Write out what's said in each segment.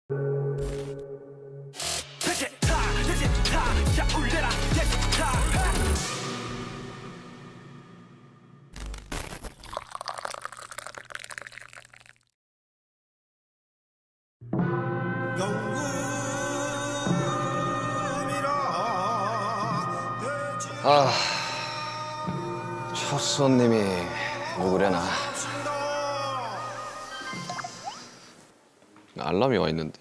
아, 첫 손님이 누구려나? 알람이 와 있는데.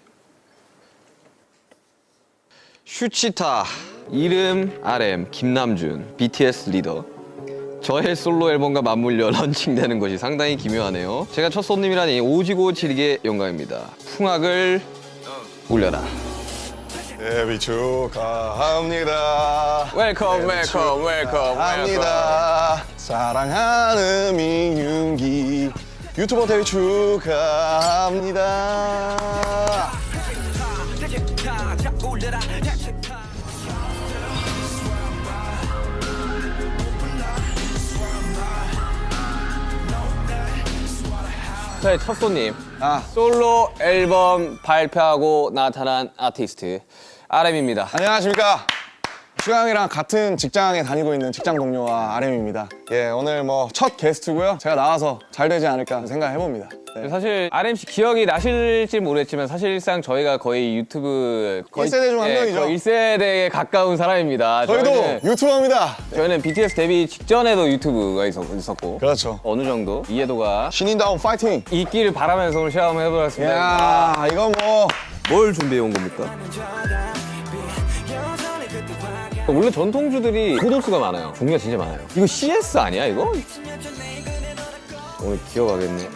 슈치타, 이름 RM, 김남준, BTS 리더. 저의 솔로 앨범과 맞물려 런칭되는 것이 상당히 기묘하네요. 제가 첫 손님이라니 오지고 지리게 영광입니다. 풍악을 울려라. 데뷔 축하합니다. 웰컴, 웰컴, 웰컴, 합니다. 사랑하는 민윤기 유튜버 데뷔 축하합니다. 저의 첫 손님, 솔로 앨범 발표하고 나타난 아티스트 RM입니다. 안녕하십니까. 슈강이랑 같은 직장에 다니고 있는 직장 동료와 RM입니다. 예, 오늘 뭐 첫 게스트고요. 제가 나와서 잘 되지 않을까 생각해봅니다. 네. 사실 RM 씨 기억이 나실지 모르겠지만 사실상 저희가 거의 유튜브 1세대 중 한 명이죠. 거의 1세대에 가까운 사람입니다. 저희도 유튜버입니다. 저희는 BTS 데뷔 직전에도 유튜브가 있었고 그렇죠. 어느 정도 이해도가 신인다운 파이팅! 있기를 바라면서 오늘 시험해보겠습니다. 야, 이거 뭐 뭘 준비해 온 겁니까? 원래 전통주들이 고도수가 많아요. 종류가 진짜 많아요. 이거 CS 아니야 이거? 오늘 기억하겠네.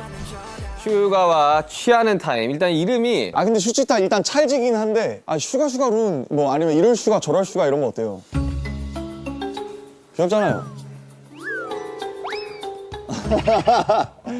슈가와 취하는 타임. 일단 이름이 근데 슈치타 일단 찰지긴 한데 슈가룬 뭐 아니면 이럴 슈가 저럴 슈가 이런 거 어때요? 귀엽잖아요.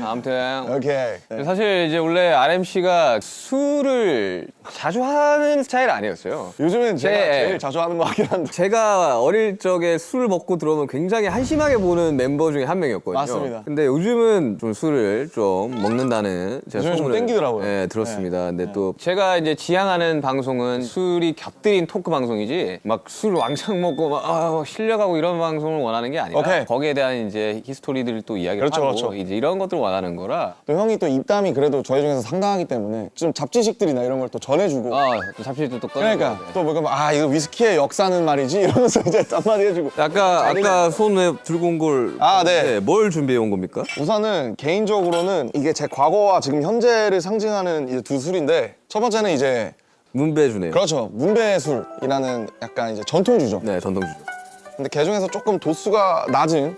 아무튼 오케이. 네. 사실 이제 원래 RM 씨가 술을 자주 하는 스타일 아니었어요. 요즘엔 제가 네. 제일 자주 하는 거 같긴 한데. 제가 어릴 적에 술을 먹고 들어오면 굉장히 한심하게 보는 멤버 중에 한 명이었거든요. 맞습니다. 근데 요즘은 좀 술을 좀 먹는다는 제가 요즘은 좀 소문을 땡기더라고요. 네, 들었습니다. 근데 또 제가 이제 지향하는 방송은 술이 겹들인 토크 방송이지 막 술 왕창 먹고 막 실려가고 이런 방송을 원하는 게 아니라 오케이. 거기에 대한 이제 히스토리들을 또 이야기를 그렇죠, 하고 그렇죠. 이제 이런 것들을 원하는 거라 또 형이 또 입담이 그래도 저희 중에서 상당하기 때문에 좀 잡지식들이나 이런 걸 또 전해주고. 또 잡지도 또 꺼내고 그러니까 또 뭐 이거 위스키의 역사는 말이지 이러면서 이제 딴말이 해주고. 아까 손에 들고 온 걸 네. 뭘 준비해 온 겁니까? 우선은 개인적으로는 이게 제 과거와 지금 현재를 상징하는 이제 두 술인데 첫 번째는 이제 문배주네요. 그렇죠. 문배술이라는 약간 이제 전통주죠. 네, 전통주. 근데 그 중에서 조금 도수가 낮은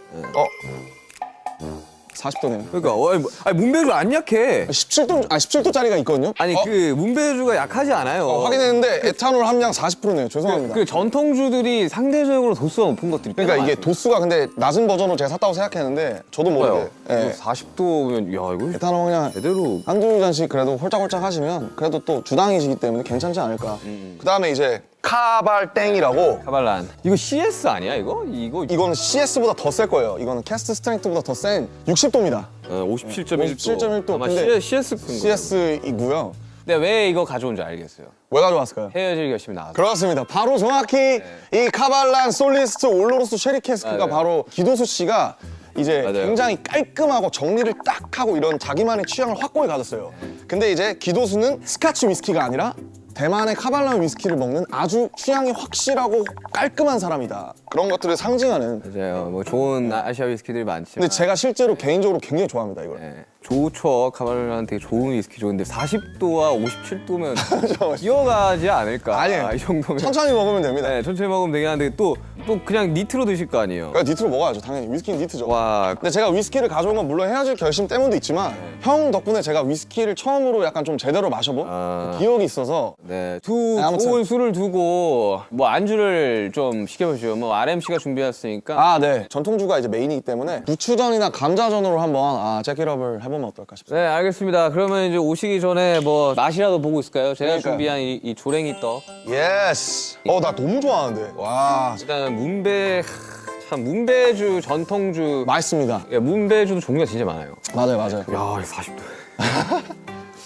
40도네요. 그러니까 문배주 안 약해. 17도짜리가 있거든요. 아니 그 문배주가 약하지 않아요. 확인했는데 에탄올 함량 40%네요. 죄송합니다. 그 전통주들이 상대적으로 도수가 높은 것들이 그러니까 꽤 이게 많아요. 도수가 근데 낮은 버전으로 제가 샀다고 생각했는데 저도 모르게 예. 40도면 야 이거 에탄올 함량 제대로 한두 잔씩 그래도 홀짝홀짝 하시면 그래도 또 주당이시기 때문에 괜찮지 않을까. 그 다음에 이제 카발땡이라고 카발란. 이거 CS 아니야 이거? 이거는 CS보다 더 셀 거예요. 이거는 캐스트 스트렝스보다 더 센 60도입니다. 57.1도. 57.1도. 아마 근데 CS 큰 거. CS이고요. 근데 왜 이거 가져온 줄 알겠어요. 왜 가져왔을까요? 헤어질 결심이 나왔어. 그렇습니다. 바로 정확히 이 카발란 솔리스트 올로로스 쉐리 캐스크가 맞아요. 바로 기도수 씨가 이제 맞아요. 굉장히 깔끔하고 정리를 딱 하고 이런 자기만의 취향을 확고히 가졌어요. 근데 이제 기도수는 스카치 위스키가 아니라 대만의 카발란 위스키를 먹는 아주 취향이 확실하고 깔끔한 사람이다. 그런 것들을 상징하는. 맞아요. 뭐 좋은 아시아 위스키들이 많지만. 근데 제가 실제로 개인적으로 굉장히 좋아합니다, 이걸. 네. 좋죠. 카발란 되게 좋은 위스키죠. 근데 40도와 57도면 기어가지 않을까? 아니에요. 이 정도면. 천천히 먹으면 됩니다. 네, 천천히 먹으면 되긴 한데 또 그냥 니트로 드실 거 아니에요. 그러니까 니트로 먹어야죠, 당연히. 위스키는 니트죠. 와, 근데 제가 위스키를 가져온 건 물론 헤어질 결심 때문도 있지만 형 덕분에 제가 위스키를 처음으로 약간 좀 제대로 마셔본 기억이 있어서 네. 아무튼. 좋은 술을 두고 뭐 안주를 좀 시켜보시죠. 뭐 RMC가 준비했으니까. 네. 전통주가 이제 메인이기 때문에 부추전이나 감자전으로 한번 잭잇업을 해보면 어떨까 싶습니다. 네, 알겠습니다. 그러면 이제 오시기 전에 뭐 맛이라도 보고 있을까요? 제가 그러니까요. 준비한 이 조랭이 떡. 예스! 나 너무 좋아하는데. 와. 일단 참 문배주 전통주. 맛있습니다. 문배주도 종류가 진짜 많아요. 맞아요. 야, 40도.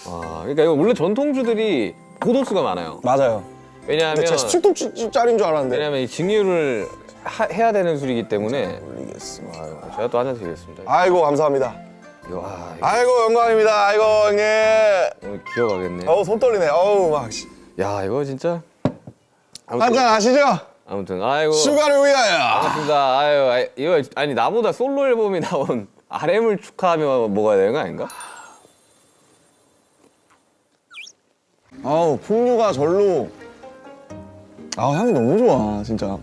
와, 그러니까 이거 원래 전통주들이 고도수가 많아요. 맞아요. 왜냐하면 근데 제가 17도짜리인 줄 알았는데. 왜냐하면 이 증류를 해야 되는 술이기 때문에. 올리겠습니다. 제가 또 한 잔 드리겠습니다. 아이고 감사합니다. 와, 아이고 영광입니다. 아이고 형님. 오늘 기어가겠네. 어우 손 떨리네. 어우 막. 야, 이거 진짜. 한잔 하시죠. 아무튼 아이고. 슈가를 위하여. 반갑습니다. 아유, 이거 아니 나보다 솔로 앨범이 나온 RM을 축하하며 먹어야 되는 거 아닌가? 아우 풍류가 절로. 아 향이 너무 좋아 진짜.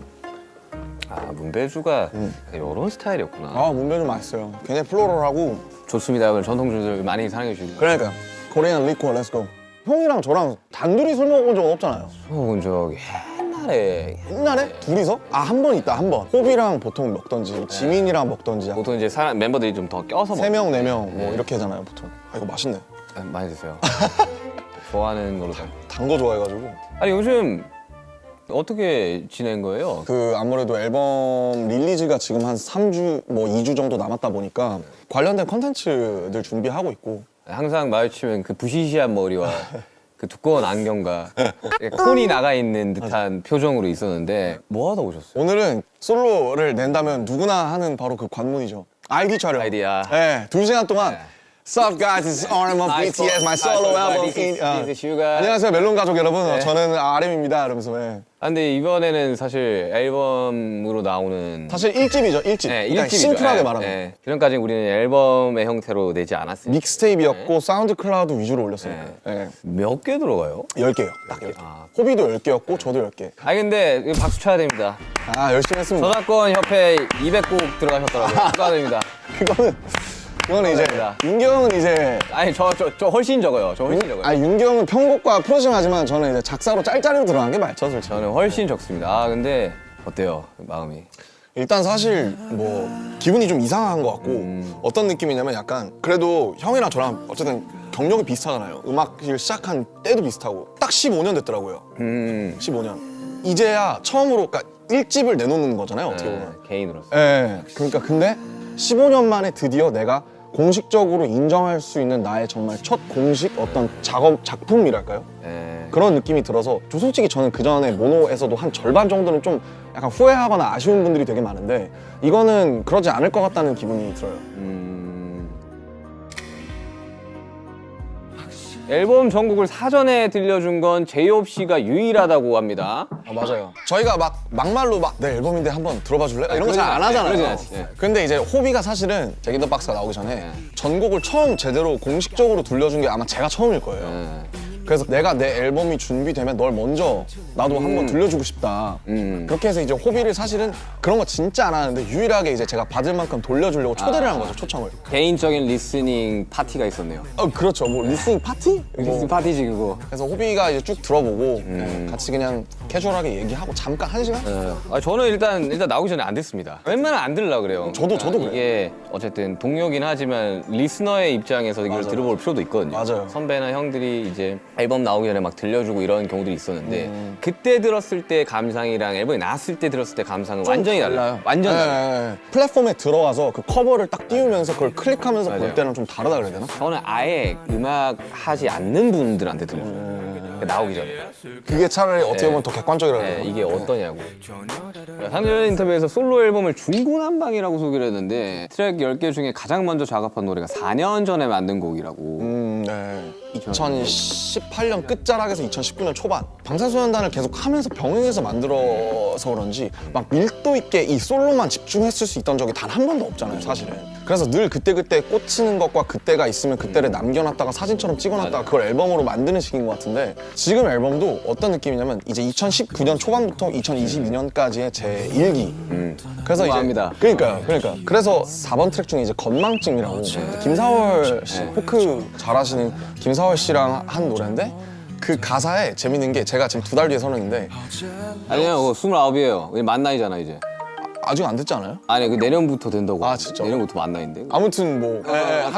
아, 문배주가 이런 스타일이었구나. 아 문배주 맛있어요. 굉장히 플로럴하고. 좋습니다. 오늘 전통주들 많이 사랑해 주시고. 그러니까 코리안 리코어 렛츠고. 형이랑 저랑 단둘이 술 먹어본 적은 없잖아요. 혹은 저기 옛날에 둘이서? 아 한 번 있다 한 번. 호비랑 보통 먹던지 지민이랑 먹던지 보통 이제 멤버들이 좀 더 껴서 세 명, 네 명 뭐 이렇게 하잖아요 보통. 아 이거 맛있네. 많이 드세요. 좋아하는 걸로. 단 거 좋아해가지고. 아니 요즘 어떻게 지낸 거예요? 그 아무래도 앨범 릴리즈가 지금 한 3주 뭐 2주 정도 남았다 보니까 관련된 컨텐츠들 준비하고 있고. 항상 마주치면 그 부시시한 머리와 그 두꺼운 안경과 콘이 나가 있는 듯한 표정으로 있었는데 뭐 하다 오셨어요? 오늘은 솔로를 낸다면 누구나 하는 바로 그 관문이죠. 아이디 촬영. 아이디야. 네, 2시간 동안 Sup guys, it's RM of BTS, my solo album. This is Suga. 안녕하세요 멜론 가족 여러분. 네. 저는 RM입니다. 이러면서. 네. 아, 근데 이번에는 사실 앨범으로 나오는 사실 1집이죠, 1집. 네, 그러니까 1집이죠. 심플하게 말하면. 그전까지 우리는 앨범의 형태로 내지 않았어요. 믹스테이프였고 사운드 클라우드 위주로 올렸어요. 네. 몇 개 들어가요? 10개요. 딱 10개. 아. 호비도 10개였고 저도 10개. 아니 근데 이거 박수 쳐야 됩니다. 아 열심히 했습니다. 저작권 협회 200곡 들어가셨더라고요. 축하드립니다. 그거는 이제 감사합니다. 윤경은 이제 아니 저 훨씬 적어요. 저 훨씬 적어요. 아 윤경은 편곡과 프로징하지만 저는 이제 작사로 짤짤이로 들어간 게 많죠, 솔직히. 저는 훨씬 적습니다. 아 근데 어때요? 마음이? 일단 사실 뭐 기분이 좀 이상한 것 같고 어떤 느낌이냐면 약간 그래도 형이랑 저랑 어쨌든 경력이 비슷하잖아요. 음악을 시작한 때도 비슷하고 딱 15년 됐더라고요. 15년. 이제야 처음으로 그러니까 1집을 내놓는 거잖아요, 어떻게 보면. 개인으로서. 예. 그러니까 근데 15년 만에 드디어 내가 공식적으로 인정할 수 있는 나의 정말 첫 공식 어떤 작품이랄까요? 예. 그런 느낌이 들어서 솔직히 저는 그전에 모노에서도 한 절반 정도는 좀 약간 후회하거나 아쉬운 분들이 되게 많은데 이거는 그러지 않을 것 같다는 기분이 들어요. 앨범 전곡을 사전에 들려준 건 제이홉 씨가 유일하다고 합니다. 맞아요. 저희가 막말로 내 앨범인데 한번 들어봐 줄래? 이런 거 잘 안 하잖아요. 그러진 않지. 네. 근데 이제 호비가 사실은 잭인더 박스가 나오기 전에 전곡을 처음 제대로 공식적으로 들려준 게 아마 제가 처음일 거예요. 그래서 내가 내 앨범이 준비되면 널 먼저 나도 한번 들려주고 싶다. 그렇게 해서 이제 호비를 사실은 그런 거 진짜 안 하는데 유일하게 이제 제가 받을 만큼 돌려주려고 초대를 한 거죠, 초청을. 개인적인 리스닝 파티가 있었네요. 그렇죠. 뭐 리스닝 파티? 리스닝 파티지 그거. 그래서 호비가 이제 쭉 들어보고 같이 그냥 캐주얼하게 얘기하고 잠깐 1시간? 아, 저는 일단 나오기 전에 안 듣습니다. 웬만하면 안 들으려고 그래요. 저도 그래요. 이게 어쨌든 동료긴 하지만 리스너의 입장에서 이걸 들어볼 필요도 있거든요. 맞아요. 선배나 형들이 이제 앨범 나오기 전에 막 들려주고 이런 경우들이 있었는데 그때 들었을 때 감상이랑 앨범이 나왔을 때 들었을 때 감상은 완전히 달라요. 완전 달라요. 네. 플랫폼에 들어와서 그 커버를 딱 띄우면서 그걸 클릭하면서 볼 맞아요. 때는 좀 다르다 그래야 되나? 저는 아예 음악 하지 않는 분들한테 들려줘요. 나오기 전에. 그게 차라리 어떻게 보면 더 객관적이라고 해야 네, 되나? 이게 어떠냐고. 상전 인터뷰에서 솔로 앨범을 중구난방이라고 소개를 했는데 트랙 10개 중에 가장 먼저 작업한 노래가 4년 전에 만든 곡이라고. 네. 2018년 끝자락에서 2019년 초반 방탄소년단을 계속 하면서 병행해서 만들어서 그런지 막 밀도 있게 이 솔로만 집중했을 수 있던 적이 단 한 번도 없잖아요, 사실은. 그래서 늘 그때그때 꽂히는 것과 그때가 있으면 그때를 남겨놨다가 사진처럼 찍어놨다가 그걸 앨범으로 만드는 식인 것 같은데 지금 앨범도 어떤 느낌이냐면 이제 2019년 초반부터 2022년까지의 제 일기. 그래서 우아합니다. 이제 그러니까 그래서 4번 트랙 중에 이제 건망증이라고 김사월 씨 포크 잘하시는 김사월 씨랑 한 노래인데 그 가사에 재밌는 게 제가 지금 2달 뒤에 서른인데 아니요, 29이에요. 우리 만 나이잖아 이제. 아직 안 됐지 않아요? 아니 그 내년부터 된다고. 아, 진짜? 내년부터 만나인데. 아무튼 뭐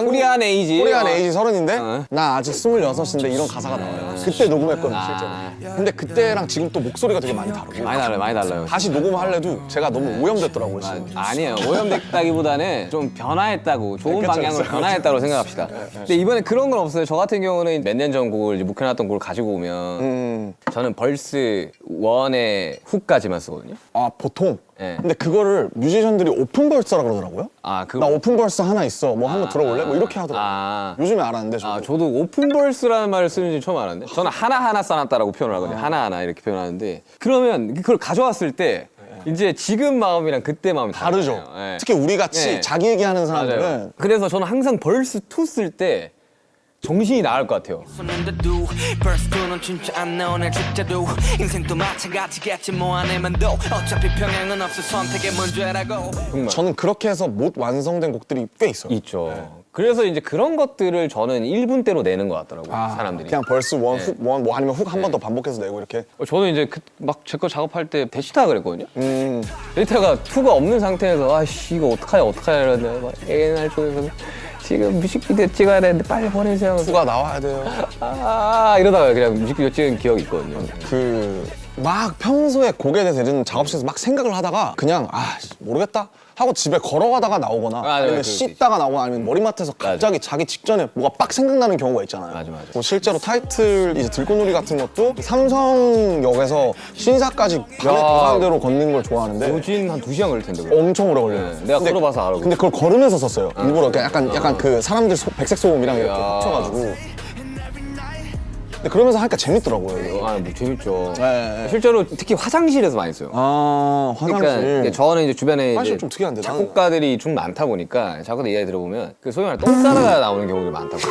코리안 에이지. 코리안 에이지 30인데 어. 나 아직 26인데 이런 가사가 나와요. 그때 녹음했거든요 아. 실제로. 근데 그때랑 지금 또 목소리가 되게 많이 다르고 많이 달라요. 다시 녹음하려도 제가 너무 오염됐더라고요 지금. 아니에요. 오염됐다기보다는 좀 변화했다고, 좋은 그쵸, 방향으로 그쵸, 변화했다고 생각합시다. 근데 이번에 그런 건 없어요. 저 같은 경우는 몇 년 전 곡을 이제 묵혀놨던 곡을 가지고 오면 저는 벌스 1의 훅까지만 쓰거든요. 아 보통. 네. 근데 그거를 뮤지션들이 오픈 벌스라 그러더라고요. 아, 나 오픈 벌스 하나 있어. 뭐 한번 들어볼래? 뭐 이렇게 하더라고요. 아. 요즘에 알았는데 저도. 저도 오픈 벌스라는 말을 쓰는지 처음 알았는데 저는 하나하나 써놨다라고 표현을 하거든요. 하나하나 이렇게 표현하는데 그러면 그걸 가져왔을 때 이제 지금 마음이랑 그때 마음이 다르죠. 다르잖아요. 네. 특히 우리 같이 네. 자기 얘기하는 맞아요. 사람들은 그래서 저는 항상 벌스 2 쓸 때 정신이 나갈 것 같아요. 손는데도 벌스는 진짜 안 나오네 진짜도 인생도 마찬가지겠지 뭐 안 해만도 어차피 평행은 없어 선택의 문제라고. 정말 저는 그렇게 해서 못 완성된 곡들이 꽤 있어요. 있죠. 그래서 이제 그런 것들을 저는 1분대로 내는 것 같더라고요. 사람들이. 그냥 벌스 원, 훅 원, 뭐 아니면 훅 한 번 더 반복해서 내고 이렇게. 저는 이제 막 제 거 작업할 때 데이터 그랬거든요. 데이터가 2가 없는 상태에서 아씨 이거 어떡하냐 이러는데 막 A&R 쪽에서 지금 뮤직비디오 찍어야 되는데 빨리 보내세요. 후가 나와야 돼요. 이러다가 그냥 뮤직비디오 찍은 기억이 있거든요. 막 평소에 곡에 대해서 예를 들면 작업실에서 막 생각을 하다가 그냥 모르겠다 하고 집에 걸어가다가 나오거나 맞아요. 아니면 그렇지. 씻다가 나오거나 아니면 머리맡에서 갑자기 자기 직전에 뭐가 빡 생각나는 경우가 있잖아요. 맞아. 뭐 실제로 타이틀 이제 들꽃놀이 같은 것도 삼성역에서 신사까지 밤에 야. 도산대로 걷는 걸 좋아하는데 오진 한 2시간 걸릴 텐데. 그거. 엄청 오래 걸려요. 네, 내가 걸어봐서 알아. 근데 그걸 걸으면서 썼어요. 일부러 약간 그 사람들 백색 소음이랑 이렇게 야. 합쳐가지고. 근데 그러면서 하니까 재밌더라고요. 이거. 뭐 재밌죠. 네. 실제로 특히 화장실에서 많이 써요. 화장실. 그러니까 저는 이제 주변에 화장실 이제 좀 특이한데, 나는. 작곡가들이 좀 많다 보니까 작곡가 이야기 들어보면 그 소위 말해 똥 싸다가 나오는 경우들이 많다고.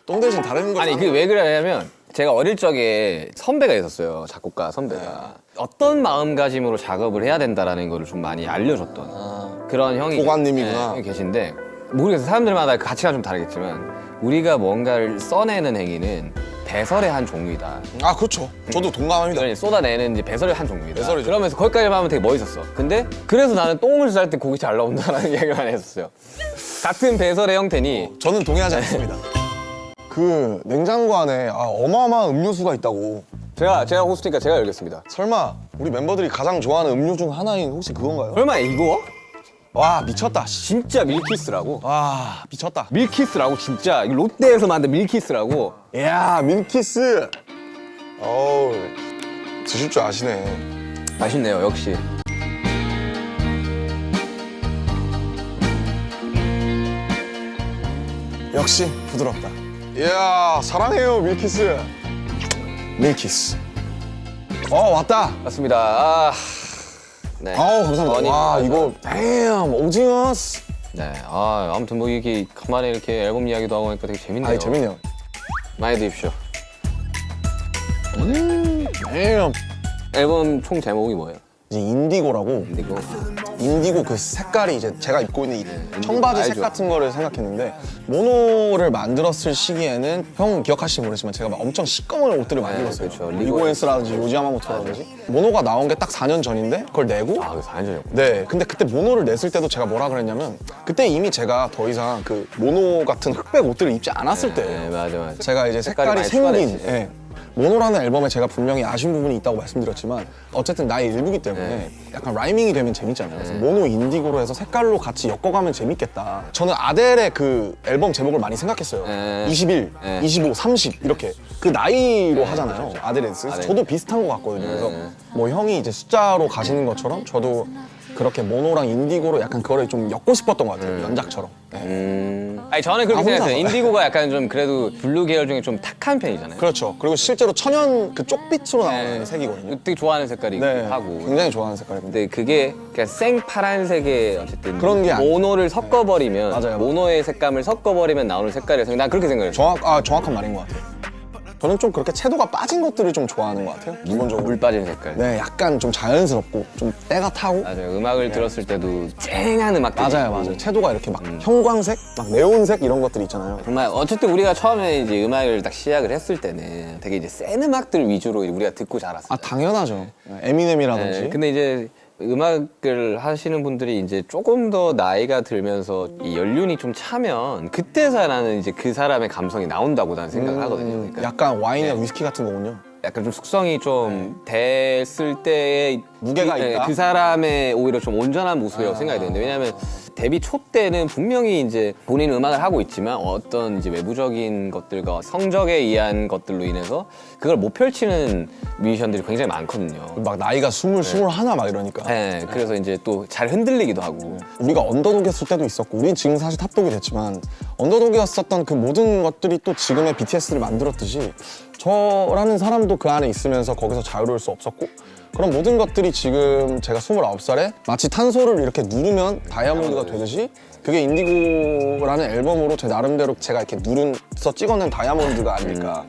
똥 대신 다른 거. 아니 그게 왜 그러냐면 제가 어릴 적에 선배가 있었어요. 작곡가 선배가. 어떤 마음가짐으로 작업을 해야 된다라는 거를 좀 많이 알려줬던 그런 형이 보관님이구나. 형이 계신데 모르겠어요. 사람들마다 그 가치가 좀 다르겠지만 우리가 뭔가를 써내는 행위는 배설의 한 종류이다. 아 그렇죠. 저도 동감합니다. 그러니 쏟아내는 이제 배설의 한 종류이다. 배설이죠. 그러면서 거기까지 하면 되게 멋있었어. 근데 그래서 나는 똥을 쌀 때 곡이 잘 나온다라는 이야기만 했었어요. 같은 배설의 형태니 저는 동의하지 않습니다. 그 냉장고 안에 어마어마한 음료수가 있다고. 제가 호스트니까 제가 열겠습니다. 설마 우리 멤버들이 가장 좋아하는 음료 중 하나인 혹시 그건가요? 설마 이거? 와 미쳤다. 씨. 진짜 밀키스라고. 와 미쳤다. 밀키스라고 진짜 이거 롯데에서 만든 밀키스라고. 이야 밀키스. 어우 드실 줄 아시네. 맛있네요 역시. 역시 부드럽다. 이야 사랑해요 밀키스. 밀키스. 왔다. 맞습니다. 네. 감사합니다. 아니, 와 이거 damn 오징어스. 네. 아무튼 뭐 이렇게 간만에 이렇게 앨범 이야기도 하고 하니까 되게 재밌네요. 재밌네요. 많이 드십시오. damn. 앨범 총 제목이 뭐예요? 이제 인디고라고. 이거. 인디고 그 색깔이 이제 제가 입고 있는 이 청바지 색 알죠. 같은 거를 생각했는데 모노를 만들었을 시기에는 형 기억하실지 모르겠지만 제가 막 엄청 시꺼먼 옷들을 많이 네, 입었어요. 그렇죠. 리고엔스라든지 요지야마모토라든지 모노가 나온 게 딱 4년 전인데 그걸 내고 그거 4년 전이었고. 네 근데 그때 모노를 냈을 때도 제가 뭐라 그랬냐면 그때 이미 제가 더 이상 그 모노 같은 흑백 옷들을 입지 않았을 때예요. 네, 맞아. 제가 이제 색깔이 색깔이 많이 생긴 추가됐지. 예. 모노라는 앨범에 제가 분명히 아쉬운 부분이 있다고 말씀드렸지만 어쨌든 나의 일부기 때문에 약간 라이밍이 되면 재밌잖아요. 그래서 모노 인디고로 해서 색깔로 같이 엮어가면 재밌겠다. 저는 아델의 그 앨범 제목을 많이 생각했어요. 21, 25, 30 이렇게 그 나이로 하잖아요. 아델의 그래서 저도 비슷한 것 같거든요. 그래서 뭐 형이 이제 숫자로 가시는 것처럼 저도 그렇게 모노랑 인디고로 약간 그거를 좀 엮고 싶었던 것 같아요. 연작처럼. 네. 아니 저는 그렇게 혼자서. 생각해요. 인디고가 약간 좀 그래도 블루 계열 중에 좀 탁한 편이잖아요. 그렇죠. 그리고 실제로 천연 그 쪽빛으로 나오는 색이거든요. 되게 좋아하는 색깔이기도 네, 하고. 굉장히 좋아하는 색깔이고. 근데 그게 그냥 생 파란색의 어쨌든 그런 게 아니- 모노를 섞어버리면 맞아요. 모노의 색감을 섞어버리면 나오는 색깔이라서 난 그렇게 생각해요. 정확한 말인 것 같아요. 저는 좀 그렇게 채도가 빠진 것들을 좀 좋아하는 것 같아요. 기본적으로. 물 빠진 색깔. 네, 약간 좀 자연스럽고 좀 때가 타고. 맞아요. 음악을 들었을 때도 쨍한 음악들. 맞아요. 채도가 이렇게 막 형광색, 막 네온색 이런 것들 있잖아요. 정말 어쨌든 우리가 처음에 이제 음악을 딱 시작을 했을 때는 되게 이제 센 음악들 위주로 우리가 듣고 자랐어요. 당연하죠. 에미넴이라든지. 근데 이제 음악을 하시는 분들이 이제 조금 더 나이가 들면서 이 연륜이 좀 차면 그때서야 나는 이제 그 사람의 감성이 나온다고 나는 생각을 하거든요. 그러니까 약간 와인이나 위스키 같은 거군요. 약간 좀 숙성이 좀 됐을 때의 무게가 있다? 그 사람의 오히려 좀 온전한 모습이라고 생각이 되는데, 왜냐하면 데뷔 초 때는 분명히 이제 본인 음악을 하고 있지만 어떤 이제 외부적인 것들과 성적에 의한 것들로 인해서 그걸 못 펼치는 뮤지션들이 굉장히 많거든요. 막 나이가 20, 21 막 이러니까. 네, 그래서 이제 또 잘 흔들리기도 하고. 우리가 언더독이었을 때도 있었고, 우린 지금 사실 탑독이 됐지만 언더독이었었던 그 모든 것들이 또 지금의 BTS를 만들었듯이 저라는 사람도 그 안에 있으면서 거기서 자유로울 수 없었고, 그런 모든 것들이 지금 제가 29살에 마치 탄소를 이렇게 누르면 다이아몬드가 되듯이 그게 인디고라는 앨범으로 제 나름대로 제가 이렇게 누른서 찍어낸 다이아몬드가 아닐까.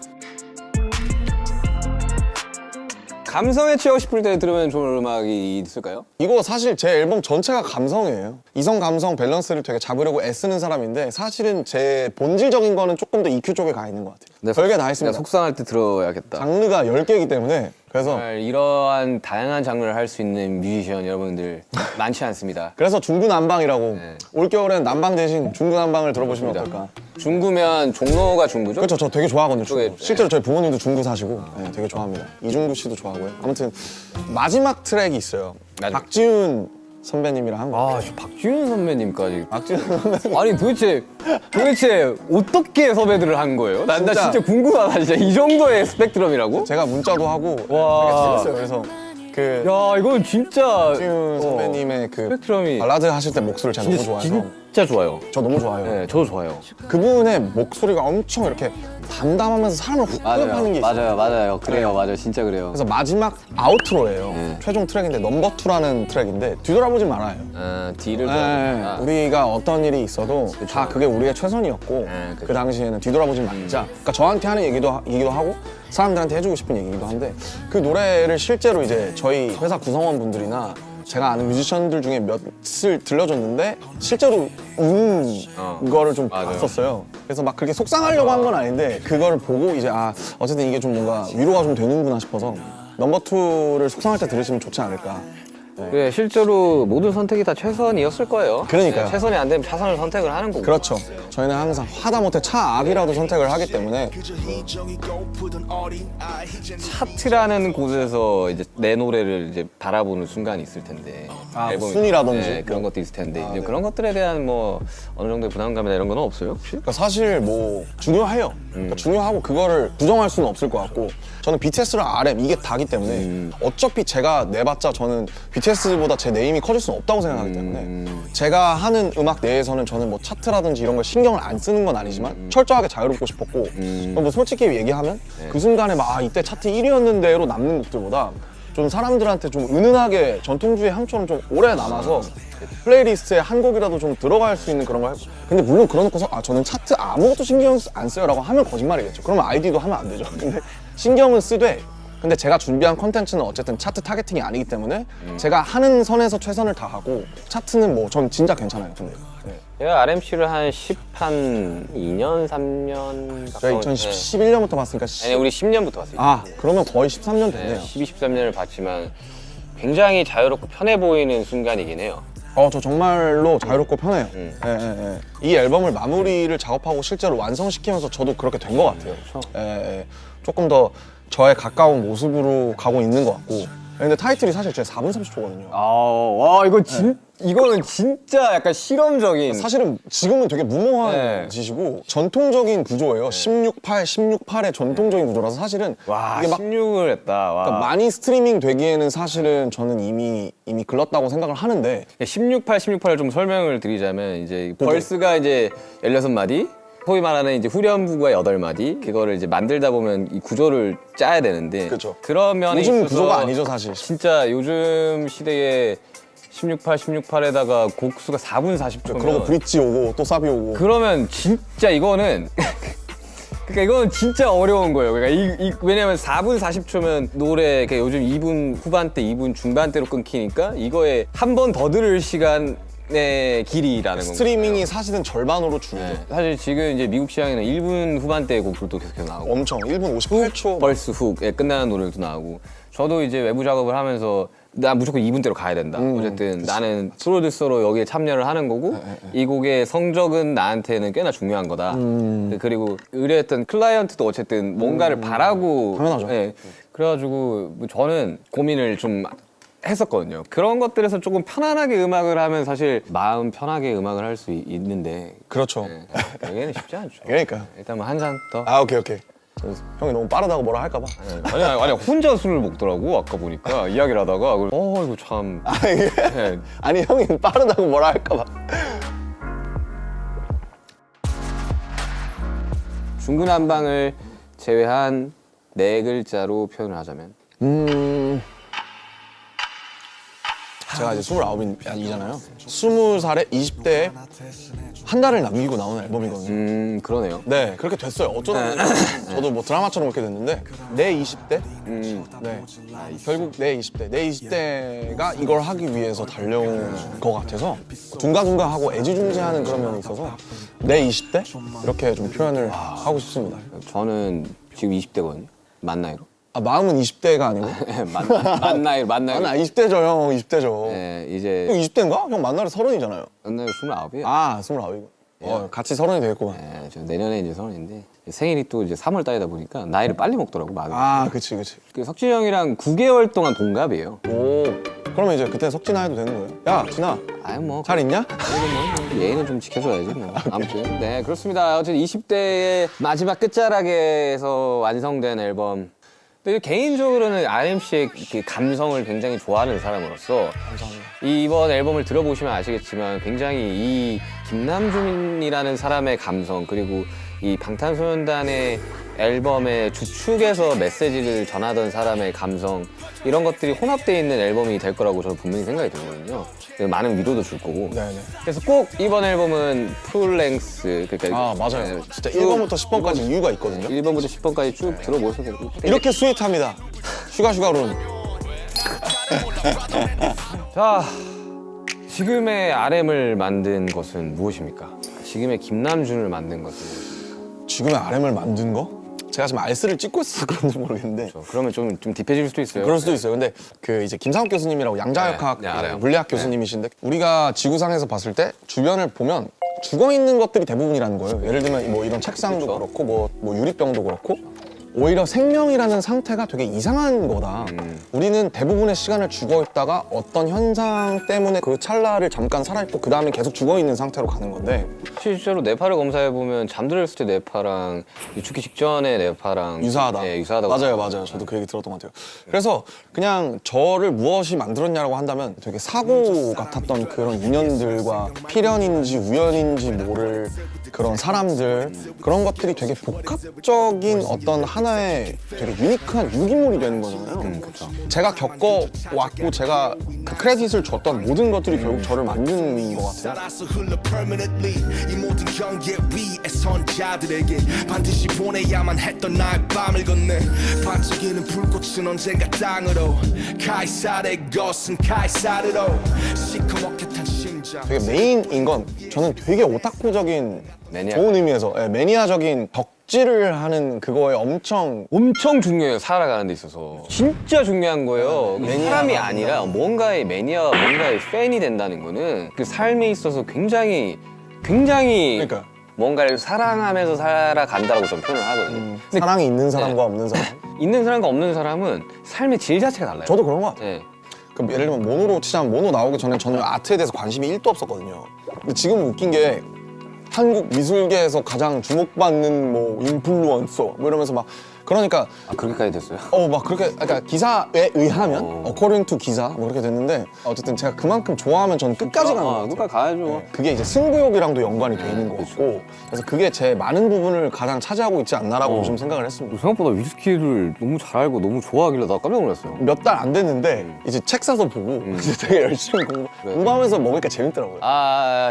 감성에 취하고 싶을 때 들으면 좋은 음악이 있을까요? 이거 사실 제 앨범 전체가 감성이에요. 이성 감성 밸런스를 되게 잡으려고 애쓰는 사람인데 사실은 제 본질적인 거는 조금 더 EQ 쪽에 가 있는 것 같아요. 별게 다 내가 있습니다. 속상할 때 들어야겠다. 장르가 10개이기 때문에 그래서 정말 이러한 다양한 장르를 할 수 있는 뮤지션 여러분들 많지 않습니다. 그래서 중구난방이라고 네. 올겨울엔 난방 대신 중구난방을 들어보시면 그렇습니다. 어떨까. 중구면 종로가 중구죠? 그렇죠. 저 되게 좋아하거든요. 그쪽에, 중구. 실제로 저희 부모님도 중구 사시고 네, 되게 좋아합니다. 이중구 씨도 좋아하고요. 아무튼 마지막 트랙이 있어요. 마지막. 박지훈 선배님이랑 한 거. 아, 저 박지훈 선배님까지. 박지훈 선배님. 아니 도대체 어떻게 섭외들을 한 거예요? 나 진짜. 진짜 궁금하다. 진짜 이 정도의 스펙트럼이라고? 제가 문자도 하고 와. 되게 재밌어요. 그래서 그 야, 이건 진짜 박지훈 선배님의 그 스펙트럼이 발라드 하실 때 목소리를 제가 너무 좋아해서 진짜 좋아요. 저 너무 좋아요. 네, 저도 좋아요. 그분의 목소리가 엄청 이렇게 담담하면서 사람을 훅 끌어파는 게 있어요. 맞아요. 그래요, 맞아요. 진짜 그래요. 그래서 마지막 아우트로예요. 최종 트랙인데 넘버 2라는 트랙인데 뒤돌아보지 말아요. 뒤를 네, 보야 우리가 어떤 일이 있어도 다 그게 우리의 최선이었고 그쵸. 그 당시에는 뒤돌아보지 말자. 그러니까 저한테 하는 얘기도 하고 사람들한테 해주고 싶은 얘기기도 한데 그 노래를 실제로 이제 저희 회사 구성원분들이나 제가 아는 뮤지션들 중에 몇을 들려줬는데 실제로 우는 거를 좀 맞아요. 봤었어요. 그래서 막 그렇게 속상하려고 한 건 아닌데 그거를 보고 이제 어쨌든 이게 좀 뭔가 위로가 좀 되는구나 싶어서 넘버 2를 속상할 때 들으시면 좋지 않을까. 그래, 실제로 모든 선택이 다 최선이었을 거예요. 그러니까요. 네, 최선이 안 되면 차선을 선택을 하는 거고. 그렇죠. 저희는 항상 하다못해 차악이라도 선택을 하기 때문에 차트라는 곳에서 이제 내 노래를 이제 바라보는 순간이 있을 텐데. 앨범이- 순위라든지 네, 그런 것도 있을 텐데. 이제 그런 것들에 대한 뭐 어느 정도의 부담감이나 이런 건 없어요, 혹시? 그러니까 사실 뭐 중요해요. 그러니까 중요하고 그거를 부정할 수는 없을 것 같고 저는 BTS랑 RM 이게 다기 때문에 어차피 제가 내봤자 저는 BTS보다 제 네임이 커질 수는 없다고 생각하기 때문에 제가 하는 음악 내에서는 저는 뭐 차트라든지 이런 걸 신경을 안 쓰는 건 아니지만 철저하게 자유롭고 싶었고 뭐 솔직히 얘기하면 그 순간에 막 이때 차트 1위였는데로 남는 곡들보다 좀 사람들한테 좀 은은하게 전통주의 향처럼 좀 오래 남아서 플레이리스트에 한 곡이라도 좀 들어갈 수 있는 그런 걸 해보. 근데 물론 그런 놓고서 저는 차트 아무것도 신경 안 써요 라고 하면 거짓말이겠죠. 그러면 아이디도 하면 안 되죠. 근데 신경은 쓰되 근데 제가 준비한 컨텐츠는 어쨌든 차트 타겟팅이 아니기 때문에 제가 하는 선에서 최선을 다하고 차트는 뭐 전 진짜 괜찮아요. 근데 네. 제가 RMC를 한 2년, 3년 제가 가까운 2011년부터 봤으니까 아니, 우리 10년부터 봤어요. 그러면 거의 13년 됐네요. 12, 13년을 봤지만 굉장히 자유롭고 편해 보이는 순간이긴 해요. 저 정말로 자유롭고 편해요. 예, 예, 예. 이 앨범을 마무리를 작업하고 실제로 완성시키면서 저도 그렇게 된 것 같아요. 예, 예. 조금 더 저에 가까운 모습으로 가고 있는 것 같고. 근데 타이틀이 사실 제 4분 30초거든요. 와, 이거는 진짜 약간 실험적인. 사실은 지금은 되게 무모한 네. 짓이고 전통적인 구조예요. 16:8, 16:8의 전통적인 구조라서 사실은 와, 이게 막 16을 했다. 와. 그러니까 많이 스트리밍 되기에는 사실은 저는 이미 글렀다고 생각을 하는데 16, 8을 좀 설명을 드리자면 이제 벌스가 이제 16마디, 소위 말하는 이제 후렴부가 8마디, 그거를 이제 만들다 보면 이 구조를 짜야 되는데 그쵸. 그런 면에 요즘 있어서 구조가 아니죠 사실. 진짜 요즘 시대에 16:8에다가 곡수가 4분 40초면 그러고 브릿지 오고 또 사비 오고 그러면 진짜 이거는 그러니까 이거는 진짜 어려운 거예요. 그러니까 왜냐면 4분 40초면 노래 요즘 2분 후반대, 2분 중반대로 끊기니까 이거에 한 번 더 들을 시간 시간의 길이라는 건가요? 스트리밍이 사실은 절반으로 줄죠. 네. 사실 지금 이제 미국 시장에는 1분 후반대 곡들도 계속해서 나오고 엄청 1분 58초. 벌스 훅에 끝나는 노래도 나오고 저도 이제 외부 작업을 하면서 나 무조건 2분대로 가야 된다. 어쨌든 나는 프로듀서로 여기에 참여를 하는 거고 이 곡의 성적은 나한테는 꽤나 중요한 거다. 그리고 의뢰했던 클라이언트도 어쨌든 뭔가를 바라고 당연하죠. 예. 그래가지고 뭐 저는 고민을 좀 했었거든요. 그런 것들에서 조금 편안하게 음악을 하면 사실 마음 편하게 음악을 할 수 있는데 그렇죠. 여기는 쉽지 않죠. 그러니까. 일단 뭐 한 잔 더. 아 오케이. 형이 너무 빠르다고 뭐라 할까 봐. 아니 혼자 술을 먹더라고 아까 보니까 이야기를 하다가 이거 참 네. 아니 형이 빠르다고 뭐라 할까 봐. 중구난방을 제외한 네 글자로 표현을 하자면 제가 이제 29이잖아요. 20살에 20대에 한 달을 남기고 나오는 앨범이거든요. 그러네요. 네, 그렇게 됐어요. 어쩌다 보니까 저도 뭐 드라마처럼 그렇게 됐는데 내 20대? 네, 결국 내 20대. 내 20대가 이걸 하기 위해서 달려온 것 같아서 둥가둥가 하고 애지중지하는 그런 면이 있어서 내 20대? 이렇게 좀 표현을 하고 싶습니다. 저는 지금 20대거든요. 만 나이로. 아, 마음은 20대가 아니고? 만 나이로. 아, 나 20대죠, 형. 20대죠. 네, 이제 형 20대인가? 형 만나러 30이잖아요. 만 나이로 29이에요. 아, 29이고. 같이 30이 되겠구만. 네, 저 내년에 이제 30인데 생일이 또 이제 3월 달이다 보니까 나이를 빨리 먹더라고 마음이. 아, 그치. 그 석진이 형이랑 9개월 동안 동갑이에요. 오, 그러면 이제 그때 석진아 해도 되는 거예요? 야, 진아, 아유 뭐 잘 있냐? 예의는 좀 지켜줘야지 뭐. 아무튼 네 그렇습니다. 어쨌든 20대의 마지막 끝자락에서 완성된 앨범. 근데 개인적으로는 RMC의 그 감성을 굉장히 좋아하는 사람으로서 이번 앨범을 들어보시면 아시겠지만 굉장히 이 김남준이라는 사람의 감성 그리고 이 방탄소년단의 앨범의 주축에서 메시지를 전하던 사람의 감성 이런 것들이 혼합되어 있는 앨범이 될 거라고 저는 분명히 생각이 들거든요. 많은 위로도 줄 거고. 네네. 그래서 꼭 이번 앨범은 풀랭스 그러니까 아, 맞아요. 네, 진짜 쭉 1번부터 10번까지 이유가 있거든요. 1번부터 10번까지 쭉 들어보셔도 되고 이렇게 스윗합니다. 슈가룸. 자 지금의 RM을 만든 것은 무엇입니까? 지금의 김남준을 만든 것은 무엇입니까? 지금의 RM을 만든 거? 제가 지금 알스를 찍고 있어서 그런지 모르겠는데 그러면 좀 딥해질 수도 있어요. 그럴 수도 있어요. 근데 그 이제 김상욱 교수님이라고 양자역학 네, 알아요. 물리학 교수님이신데 우리가 지구상에서 봤을 때 주변을 보면 죽어 있는 것들이 대부분이라는 거예요. 예를 들면 뭐 이런 책상도 그렇죠. 그렇고 뭐 유리병도 그렇고 오히려 생명이라는 상태가 되게 이상한 거다. 우리는 대부분의 시간을 죽어 있다가 어떤 현상 때문에 그 찰나를 잠깐 살아있고 그 다음에 계속 죽어 있는 상태로 가는 건데 실제로 뇌파를 검사해 보면 잠들었을 때 뇌파랑 죽기 직전의 뇌파랑 유사하다. 네, 유사하다고. 맞아요. 저도 그 얘기 들었던 것 같아요. 그래서 그냥 저를 무엇이 만들었냐라고 한다면 되게 사고 같았던 그런 인연들과 필연인지 우연인지 모를 그런 사람들 그런 것들이 되게 복합적인 어떤 하나의 되게 유니크한 유기물이 되는 거잖아요. 그렇죠. 제가 겪어왔고 제가 그 크레딧을 줬던 모든 것들이 결국 저를 만든 것 같아요. 따라서 흘러 permanently 이 모든 경계 위에 선 자들에게 반드시 보내야만 했던 나의 밤을 건네 반짝이는 불꽃은 언젠가 땅으로 카이사르의 것은 카이사르로 시커멓게 탄 심장 되게 메인인 건 저는 되게 오타쿠적인 매니아. 좋은 의미에서 매니아적인 덕질을 하는 그거에 엄청 중요해요. 살아가는 데 있어서 진짜 중요한 거예요. 사람이 아니라 뭔가의 매니아, 뭔가의 팬이 된다는 거는 그 삶에 있어서 굉장히 그러니까 뭔가를 사랑하면서 살아간다고 저는 표현을 하거든요. 근데 사랑이 있는 사람과 없는 사람. 있는 사람과 없는 사람은 삶의 질 자체가 달라요. 저도 그런 것 같아요. 네. 그럼 예를 들면 모노로 치자면 모노 나오기 전에 저는 아트에 대해서 관심이 1도 없었거든요. 근데 지금 웃긴 게 한국 미술계에서 가장 주목받는 뭐 인플루언서 뭐 이러면서 막 그러니까 그렇게까지 됐어요? 막 그렇게 그러니까 기사에 의하면 according to 기사 뭐 그렇게 됐는데 어쨌든 제가 그만큼 좋아하면 저는 끝까지 가는 거예요. 끝까지 가야죠. 그게 이제 승부욕이랑도 연관이 돼 있는 것 같고 그래서 그게 제 많은 부분을 가장 차지하고 있지 않나라고 좀 생각을 했습니다. 생각보다 위스키를 너무 잘 알고 너무 좋아하길래 나 깜짝 놀랐어요. 몇 달 안 됐는데 이제 책 사서 보고 이제 되게 열심히 공부하면서 먹으니까 재밌더라고요.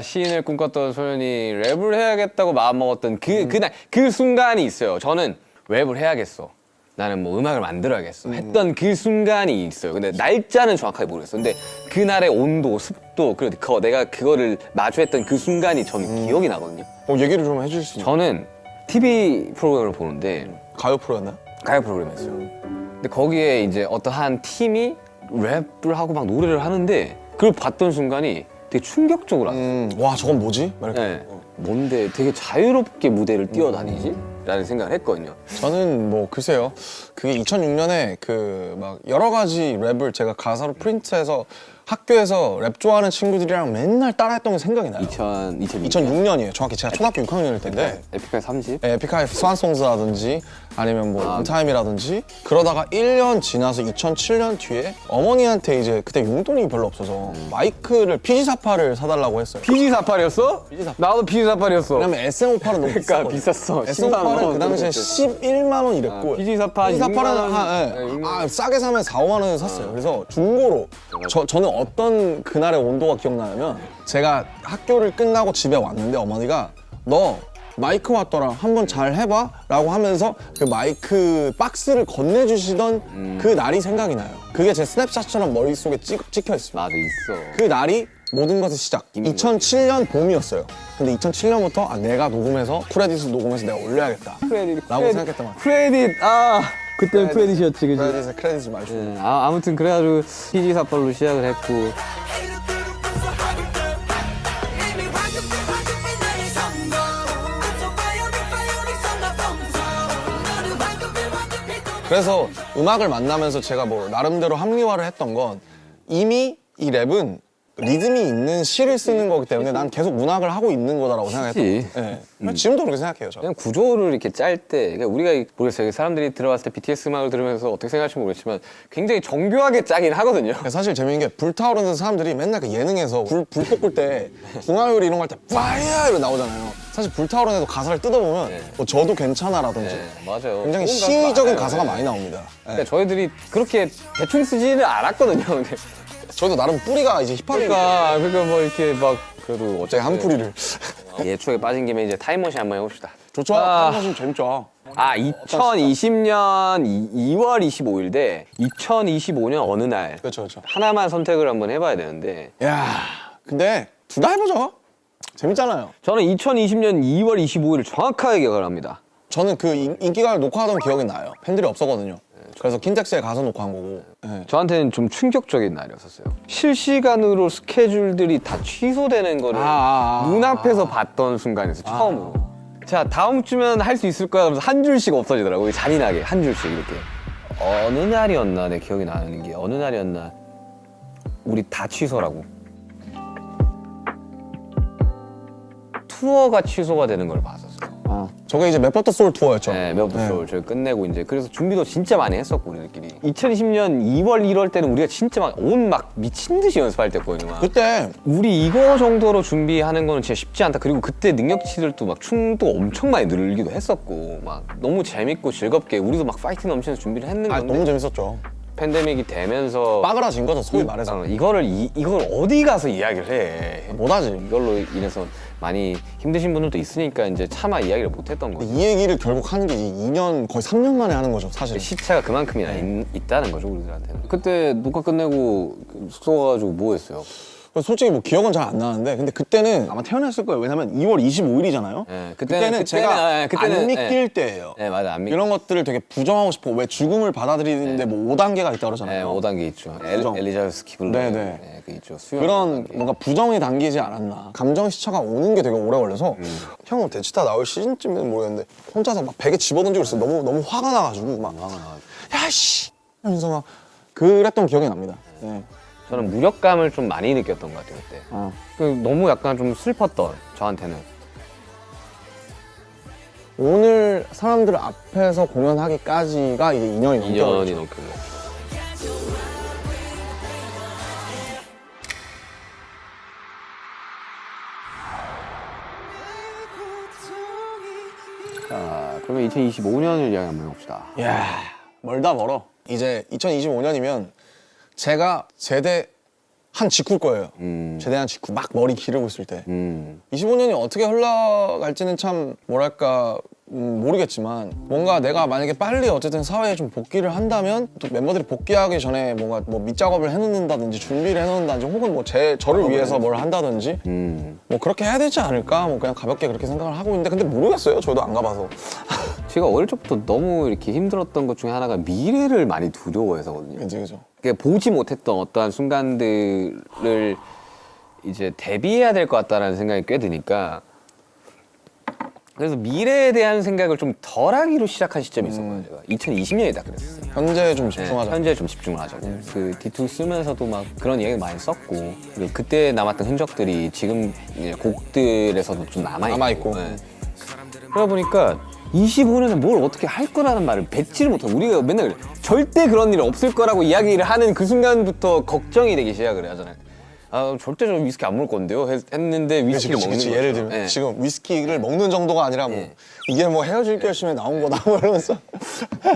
시인을 꿈꿨던 소년이 랩을 해야겠다고 마음먹었던 그날 그 순간이 있어요. 저는 랩을 해야겠어. 나는 뭐 음악을 만들어야겠어 했던 그 순간이 있어요. 근데 날짜는 정확하게 모르겠어. 근데 그날의 온도, 습도, 그리고 내가 그거를 마주했던 그 순간이 저는 기억이 나거든요. 얘기를 좀 해주실 수 있나요? 저는 TV 프로그램을 보는데 가요 프로였나요? 가요 프로그램이었어요. 근데 거기에 이제 어떤 한 팀이 랩을 하고 막 노래를 하는데 그걸 봤던 순간이 되게 충격적으로 왔어요. 와 저건 뭐지? 막 이렇게. 네. 뭔데 되게 자유롭게 무대를 뛰어다니지? 라는 생각을 했거든요. 저는 뭐 글쎄요. 그게 2006년에 그 막 여러 가지 랩을 제가 가사로 프린트해서 학교에서 랩 좋아하는 친구들이랑 맨날 따라했던 게 생각이 나요. 2006년이에요. 정확히 제가 초등학교 6학년일 텐데. 에픽하이 30? 네, 에픽하이 스완송스라든지 아니면 뭐 인타임이라든지 그러다가 1년 지나서 2007년 뒤에 어머니한테 이제 그때 용돈이 별로 없어서 마이크를 PG48을 사달라고 했어요. PG48이었어? 나도 PG48이었어. 왜냐면 SM58은 너무 그러니까 비쌌거든요. 비쌌어. 10만 SM58은 원. 그 당시에 11만 원 이랬고 PG48 PG48은 싸게 사면 4, 5만 원에 샀어요. 그래서 중고로 저는 어떤 그날의 온도가 기억나냐면 제가 학교를 끝나고 집에 왔는데 어머니가 너 마이크 왔더라 한번 잘 해봐 라고 하면서 그 마이크 박스를 건네주시던 그 날이 생각이 나요. 그게 제 스냅샷처럼 머릿속에 찍혀 있습니다. 나도 있어. 그 날이 모든 것의 시작. 2007년 봄이었어요. 근데 2007년부터 내가 녹음해서 크레딧을 녹음해서 내가 올려야겠다 라고 생각했던 것 같아요. 크레딧 그때는 크레딧이었지, 그지? 크레딧을 많이 줬어요. 네, 아무튼 그래가지고 PG48로 시작을 했고 그래서 음악을 만나면서 제가 뭐 나름대로 합리화를 했던 건 이미 이 랩은 리듬이 있는 시를 쓰는 거기 때문에 난 계속 문학을 하고 있는 거다라고 생각했던 시지. 것 같아요. 네. 지금도 그렇게 생각해요. 저. 그냥 구조를 이렇게 짤 때 그러니까 우리가 모르겠어요. 사람들이 들어봤을 때 BTS 음악을 들으면서 어떻게 생각할지 모르겠지만 굉장히 정교하게 짜긴 하거든요. 사실 재밌는 게 불타오르는 사람들이 맨날 그 예능에서 불 볶을 때 궁화요리 이런 거 할 때 파이어 이러 나오잖아요. 사실 불타오르는 애도 가사를 뜯어보면 뭐 저도 괜찮아라든지 네, 맞아요. 굉장히 좋은 시적인 가사 가사가 많아요. 많이 나옵니다. 네. 그러니까 저희들이 그렇게 대충 쓰지는 않았거든요. 근데 저도 나름 뿌리가 이제 힙합이니까 그러니까 뭐 이렇게 막 그래도 제가 한 뿌리를 예초에 빠진 김에 이제 타임머신 한번 해봅시다. 좋죠. 하시면 재밌죠. 2020년 2월 25일 대 2025년 어느 날 그렇죠. 하나만 선택을 한번 해봐야 되는데 야, 근데 둘 다 해보죠. 재밌잖아요. 저는 2020년 2월 25일을 정확하게 기억을 합니다. 저는 그 인기가를 녹화하던 기억이 나요. 팬들이 없었거든요. 그래서 킨텍스에 가서 녹화한 거고. 네. 저한테는 좀 충격적인 날이었었어요. 실시간으로 스케줄들이 다 취소되는 거를 눈앞에서 봤던 순간에서 처음으로. 자, 다음 주면 할 수 있을 거야 하면서 한 줄씩 없어지더라고요. 잔인하게 한 줄씩 이렇게. 어느 날이었나 내 기억이 나는 게 어느 날이었나 우리 다 취소라고. 투어가 취소가 되는 걸 봤었어요. 저게 이제 맵버터 소울 투어였죠. 네, 맵버터 저희 끝내고 이제 그래서 준비도 진짜 많이 했었고 우리들끼리. 2020년 2월 1월 때는 우리가 진짜 막 미친 듯이 연습할 때였거든요. 막. 그때 우리 이거 정도로 준비하는 거는 진짜 쉽지 않다. 그리고 그때 능력치들도 막 춤도 엄청 많이 늘기도 했었고 막 너무 재밌고 즐겁게 우리도 막 파이팅 넘치면서 준비를 했는 건데 너무 재밌었죠. 팬데믹이 되면서 빠그라진 거죠, 소위 말해서. 이걸 어디 가서 이야기를 해. 못하지. 이걸로 인해서 많이 힘드신 분들도 있으니까 이제 차마 이야기를 못 했던 거죠. 이 얘기를 결국 하는 게 2년, 거의 3년 만에 하는 거죠, 사실. 시차가 그만큼이나 있다는 거죠, 우리들한테는. 그때 녹화 끝내고 숙소 가가지고 뭐 했어요? 솔직히 뭐 기억은 잘 안 나는데 근데 그때는 아마 태어났을 거예요. 왜냐면 2월 25일이잖아요. 네, 그때는 제가 안 믿길 때예요. 네, 맞아. 안 믿. 이런 것들을 되게 부정하고 싶어. 왜 죽음을 받아들이는데 뭐 5단계가 있다 그러잖아요. 네, 5단계 있죠. 부정. 엘리자베스 기블러. 네. 그 있죠. 수영 그런 5단계. 뭔가 부정이 담기지 않았나. 감정 시차가 오는 게 되게 오래 걸려서 형은 대치타 나올 시즌쯤에는 모르겠는데 혼자서 막 베개 집어던지고 있어요. 너무 화가 나가지고 막 야씨 하면서 막 그랬던 기억이 납니다. 네. 저는 무력감을 좀 많이 느꼈던 것 같아요 그때. 너무 약간 좀 슬펐던 저한테는. 오늘 사람들 앞에서 공연하기까지가 이제 2년이 넘게 2년이 걸렸죠. 넘게 걸렸죠. 자, 그러면 2025년을 이야기 한번 해봅시다. 이야, 멀다 멀어. 이제 2025년이면 제가 제대한 직후일 거예요. 제대한 직후 막 머리 기르고 있을 때. 25년이 어떻게 흘러갈지는 참 뭐랄까 모르겠지만 뭔가 내가 만약에 빨리 어쨌든 사회에 좀 복귀를 한다면 또 멤버들이 복귀하기 전에 뭔가 뭐 밑작업을 해놓는다든지 준비를 해놓는다든지 혹은 뭐 저를 위해서 뭘 한다든지 뭐 그렇게 해야 되지 않을까 뭐 그냥 가볍게 그렇게 생각을 하고 있는데 근데 모르겠어요. 저도 안 가봐서. 제가 어릴 적부터 너무 이렇게 힘들었던 것 중에 하나가 미래를 많이 두려워해서거든요. 그죠. 그러니까 보지 못했던 어떠한 순간들을 이제 대비해야 될 것 같다라는 생각이 꽤 드니까 그래서 미래에 대한 생각을 좀 덜하기로 시작한 시점이 있었거든요. 제가 2020년이다 그랬어요. 현재 좀 네, 집중하자. 현재에 좀 집중을 하자고. 그 D2 쓰면서도 막 그런 얘기 많이 썼고 그리고 그때 남았던 흔적들이 지금 이제 곡들에서도 좀 남아있고. 네. 그러다 보니까 25년에 뭘 어떻게 할 거라는 말을 뱉지를 못하고 우리가 맨날 그래. 절대 그런 일이 없을 거라고 이야기를 하는 그 순간부터 걱정이 되기 시작을 하잖아요. 아 절대 저 위스키 안 먹을 건데요 했는데 위스키를 먹는 거죠. 예를 들면 네. 지금 위스키를 먹는 정도가 아니라 뭐 네. 이게 뭐 헤어질 결심에 나온 거다 뭐 이러면서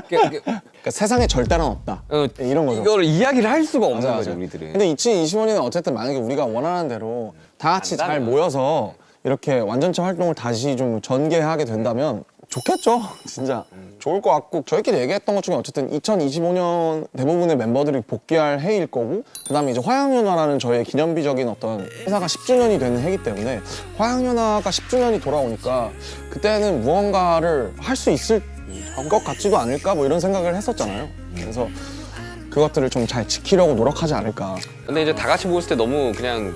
그러니까 세상에 절대는 없다 이런 거죠. 이거를 이야기를 할 수가 없는 맞아, 거죠 맞아. 우리들은. 근데 2025년에 어쨌든 만약에 우리가 원하는 대로 다 같이 잘 간다면. 모여서 이렇게 완전체 활동을 다시 좀 전개하게 된다면 좋겠죠. 진짜 좋을 것 같고 저희끼리 얘기했던 것 중에 어쨌든 2025년 대부분의 멤버들이 복귀할 해일 거고 그다음에 이제 화양연화라는 저의 기념비적인 어떤 회사가 10주년이 되는 해이기 때문에 화양연화가 10주년이 돌아오니까 그때는 무언가를 할 수 있을 것 같지도 않을까 뭐 이런 생각을 했었잖아요. 그래서 그것들을 좀 잘 지키려고 노력하지 않을까. 근데 이제 다 같이 모였을 때 너무 그냥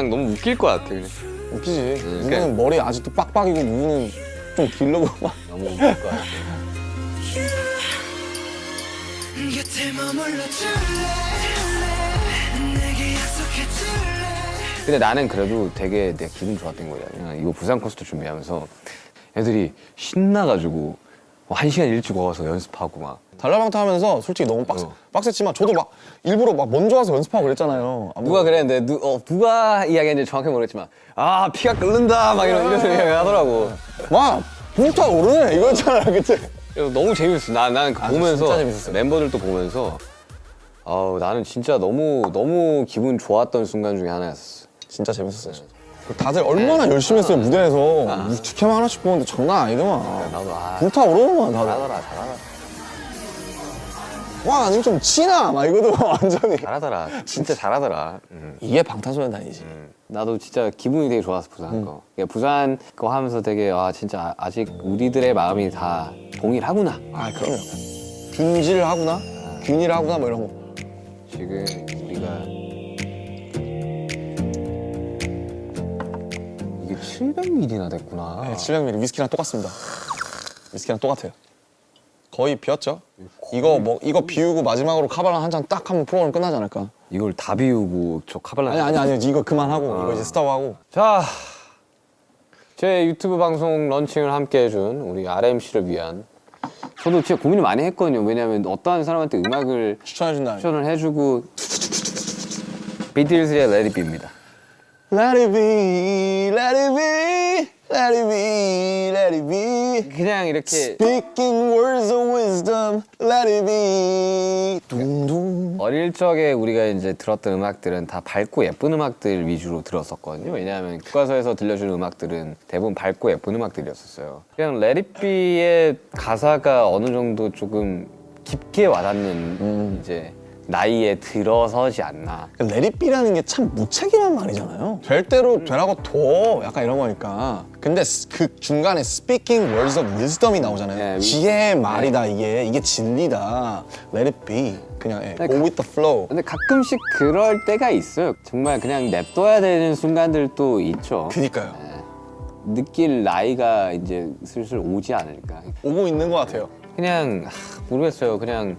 너무 웃길 것 같아. 그냥. 웃기지. 누구는 그냥- 머리 아직도 빡빡이고 누구는 좀 길르고 막. 너무 웃길 것 같아. 곁에 머물러 줄래 내게 약속해 줄래 근데 나는 그래도 되게 내가 기분 좋았던 거야. 그냥 이거 부산 콘서트 준비하면서 애들이 신나가지고 1시간 일찍 와서 연습하고 막. 달라방타 하면서 솔직히 너무 빡셌지만 저도 막 일부러 막 먼저 와서 연습하고 그랬잖아요. 누가 그랬는데 누가 이야기했는지 정확히 모르겠지만 아 피가 끓는다 막 이런 이야기 하더라고. 막 불타오르네 이거였잖아 그때. 그래서 너무 재밌었어. 나는 그거 보면서 진짜 재밌었어요. 멤버들도 보면서 나는 진짜 너무 기분 좋았던 순간 중에 하나였어. 진짜 재밌었어요. 다들 얼마나 열심히 했어요 무대에서. 주캠 하나씩 보는데 장난 아니더만. 나도 불타오르더만 다들. 잘하더라. 와 아니면 좀 치나 막 이거도 완전히. 잘하더라. 진짜 잘하더라. 이게 방탄소년단이지. 나도 진짜 기분이 되게 좋았어 부산 거. 그러니까 부산 거 하면서 되게 진짜 아직 우리들의 마음이 다 동일하구나. 아 그럼요. 균질하구나, 균일하구나 뭐 이런 거. 지금 우리가 이게 700ml나 됐구나. 네, 700ml 위스키랑 똑같습니다. 위스키랑 똑같아요. 거의 비었죠? 이거 비우고 마지막으로 카발란 한 잔 딱 하면 프로그램 끝나지 않을까? 이걸 다 비우고 저 카발라. 아니 이거 그만하고 이거 이제 스탑하고. 자, 제 유튜브 방송 런칭을 함께 해준 우리 RMC를 위한 저도 진짜 고민을 많이 했거든요. 왜냐면 어떠한 사람한테 음악을 추천해준다. 추천을 해주고 비틀즈의 Let It Be입니다. Let it be, let it be, let it be, let it be. 그냥 이렇게 Speaking words of wisdom, let it be. 둥둥. 어릴 적에 우리가 이제 들었던 음악들은 다 밝고 예쁜 음악들 위주로 들었었거든요. 왜냐하면 교과서에서 들려주는 음악들은 대부분 밝고 예쁜 음악들이었었어요. 그냥 Let It Be의 가사가 어느 정도 조금 깊게 와닿는 이제 나이에 들어서지 않나. Let it be라는 게 참 무책임한 말이잖아요. 될 대로 되라고 둬. 약간 이런 거니까. 근데 그 중간에 speaking words of wisdom이 나오잖아요. 네, 지혜의 말이다 이게 진리다. Let it be. 그냥 go with the flow. 근데 가끔씩 그럴 때가 있어요. 정말 그냥 냅둬야 되는 순간들도 있죠. 그니까요. 느낄 나이가 이제 슬슬 오지 않을까. 오고 있는 것 같아요. 그냥 모르겠어요. 그냥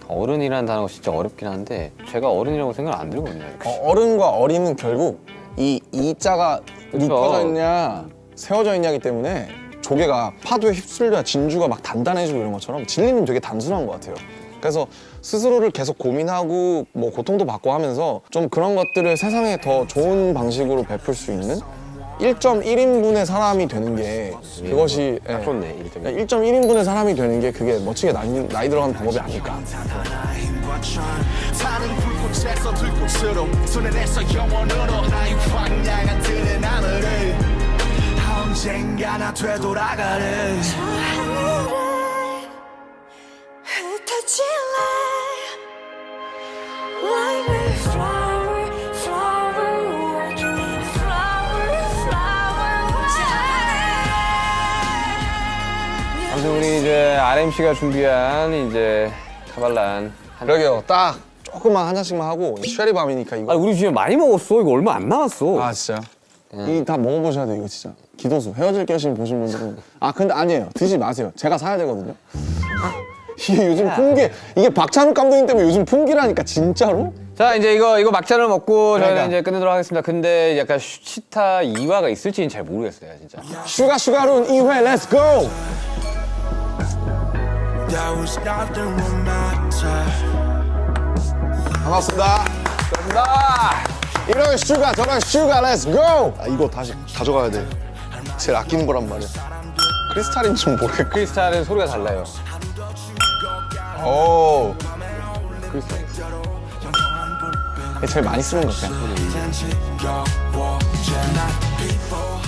어른이라는 단어가 진짜 어렵긴 한데 제가 어른이라고 생각 안 들거든요. 어른과 어림은 결국 이 이자가 눕혀져 있냐 세워져 있냐기 때문에 조개가 파도에 휩쓸려 진주가 막 단단해지고 이런 것처럼 진리는 되게 단순한 것 같아요. 그래서 스스로를 계속 고민하고 뭐 고통도 받고 하면서 좀 그런 것들을 세상에 더 좋은 방식으로 베풀 수 있는 1.1인분의 사람이 되는 게 그것이 좋네. 1.1인분의 사람이 되는 게 그게 멋지게 나이 들어가는 방법이 아닐까. 타는 불꽃에서 들꽃으로 손에 내서 영원으로 나의 황량한 들의 나무를 언젠가 나 되돌아가는 저 하늘에 흩어질래 Like a flower, flower, flower, flower 아무튼 우리 이제 RMC가 준비한 이제 카발란. 그러게요. 딱 조금만 한 잔씩만 하고 쉐리밤이니까 이거. 아 우리 지금 많이 먹었어. 이거 얼마 안 남았어. 아 진짜요? 이 다 먹어보셔야 돼요 이거 진짜. 기도수 헤어질 결심 보신 분들은 아 근데 아니에요. 드시지 마세요. 제가 사야 되거든요. 이게 요즘 풍기 이게 박찬욱 감독님 때문에 요즘 풍기라니까 진짜로? 자 이제 이거 막잔을 먹고 저희는 그러니까. 이제 끝내도록 하겠습니다. 근데 약간 치타 2화가 있을지는 잘 모르겠어요, 진짜. 슈가룬 2회 렛츠 고! That was nothing will matter 반갑습니다. 나 이런 슈가 저런 슈가 렛츠 고! 아 이거 다시 가져가야 돼. 제일 아끼는 거란 말이야. 크리스탈인 줄 모르겠고. 크리스탈은 소리가 달라요. 오. 크리스탈. 제일 많이 쓰는 거 그냥. 지겨워 not people